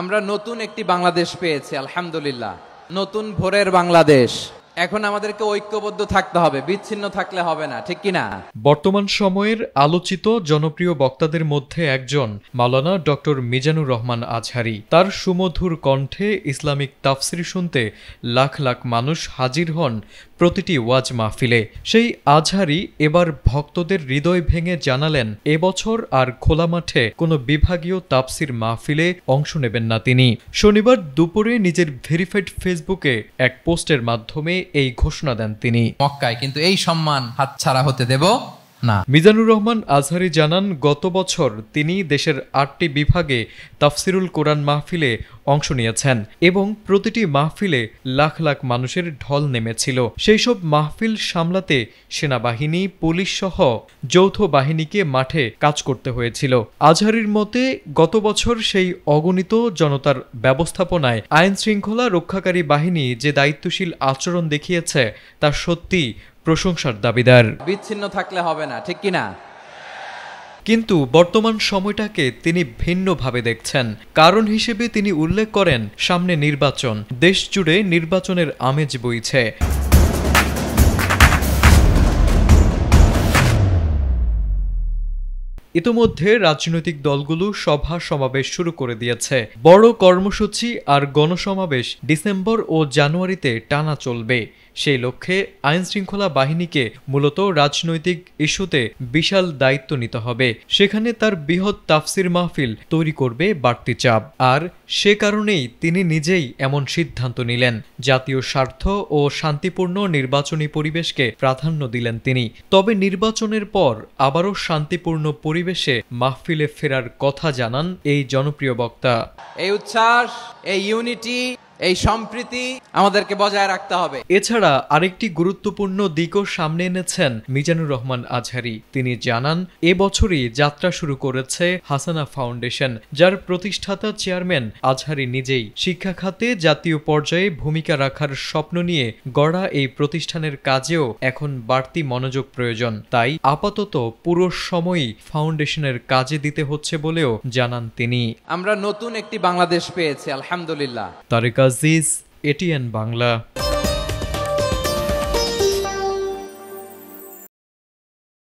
আমরা নতুন একটি বাংলাদেশ পেয়েছি, আলহামদুলিল্লাহ। নতুন ভোরের বাংলাদেশ। এখন আমাদেরকে ঐক্যবদ্ধ থাকতে হবে, বিচ্ছিন্ন থাকলে হবে না, ঠিক কিনা? বর্তমান সময়ের আলোচিত জনপ্রিয় বক্তাদের মধ্যে একজন মাওলানা ডক্টর মিজানুর রহমান আজহারী। তার সুমধুর কণ্ঠে ইসলামিক তাফসির শুনতে লাখ লাখ মানুষ হাজির হন প্রতিটি ওয়াজ মাহফিলে। সেই আজহারী এবার ভক্তদের হৃদয় ভেঙে জানালেন, এবছর আর খোলা মাঠে কোনো বিভাগীয় তাফসির মাহফিলে অংশ নেবেন না তিনি। শনিবার দুপুরে নিজের ভেরিফাইড ফেসবুকে এক পোস্টের মাধ্যমে এই ঘোষণা দেন তিনি। মক্কায় কিন্তু এই সম্মান হাতছাড়া হতে দেব না। মিজানুর রহমান আজহারী জানান, গত বছর তিনি দেশের ৮টি বিভাগে তাফসিরুল কোরআন মাহফিলে অংশ নিয়েছেন এবং প্রতিটি মাহফিলে লাখ লাখ মানুষের ঢল নেমেছিল। সেই সব মাহফিল সামলাতে সেনাবাহিনী, পুলিশ সহ যৌথ বাহিনীকে মাঠে কাজ করতে হয়েছিল। আজহারীর মতে, গত বছর সেই অগণিত জনতার ব্যবস্থাপনায় আইন শৃঙ্খলা রক্ষাকারী বাহিনী যে দায়িত্বশীল আচরণ দেখিয়েছে তা সত্যি প্রশংসার দাবিদার। বিচ্ছিন্ন থাকলে হবে না, ঠিক কিনা? কিন্তু বর্তমান সময়টাকে তিনি ভিন্নভাবে দেখছেন। কারণ হিসেবে তিনি উল্লেখ করেন, সামনে নির্বাচন, দেশ জুড়ে নির্বাচনের আমেজ বইছে। ইতোমধ্যে রাজনৈতিক দলগুলো সভা সমাবেশ শুরু করে দিয়েছে। বড় কর্মসূচি আর গণসমাবেশ ডিসেম্বর ও জানুয়ারিতে টানা চলবে। সেই লক্ষ্যে আইন শৃঙ্খলা বাহিনীকে মূলত রাজনৈতিক ইস্যুতে বিশাল দায়িত্ব নিতে হবে। সেখানে তার বৃহৎ তাফসির মাহফিল তৈরি করবে বাড়তি চাপ। আর সে কারণেই তিনি নিজেই এমন সিদ্ধান্ত নিলেন। জাতীয় স্বার্থ ও শান্তিপূর্ণ নির্বাচনী পরিবেশকে প্রাধান্য দিলেন তিনি। তবে নির্বাচনের পর আবারও শান্তিপূর্ণ পরিবেশে মাহফিলে ফেরার কথা জানান এই জনপ্রিয় বক্তা। এই উচ্ছ্বাস, এই ইউনিটি, এই সম্প্রীতি আমাদেরকে বজায় রাখতে হবে। এছাড়া আরেকটি গুরুত্বপূর্ণ দিকও সামনে এনেছেন মিজানুর রহমান আজহারী। তিনি জানান, এবছরই যাত্রা শুরু করেছে হাসানা ফাউন্ডেশন, যার প্রতিষ্ঠাতা চেয়ারম্যান আজহারী নিজেই। শিক্ষা খাতে জাতীয় পর্যায়ে ভূমিকা রাখার স্বপ্ন নিয়ে গড়া এই প্রতিষ্ঠানের কাজেও এখন বাড়তি মনোযোগ প্রয়োজন। তাই আপাতত পুরো সময়ই ফাউন্ডেশনের কাজে দিতে হচ্ছে বলেও জানান তিনি। আমরা নতুন একটি বাংলাদেশ পেয়েছি, আলহামদুলিল্লাহ। তারেক আজিজ, এটিএন বাংলা।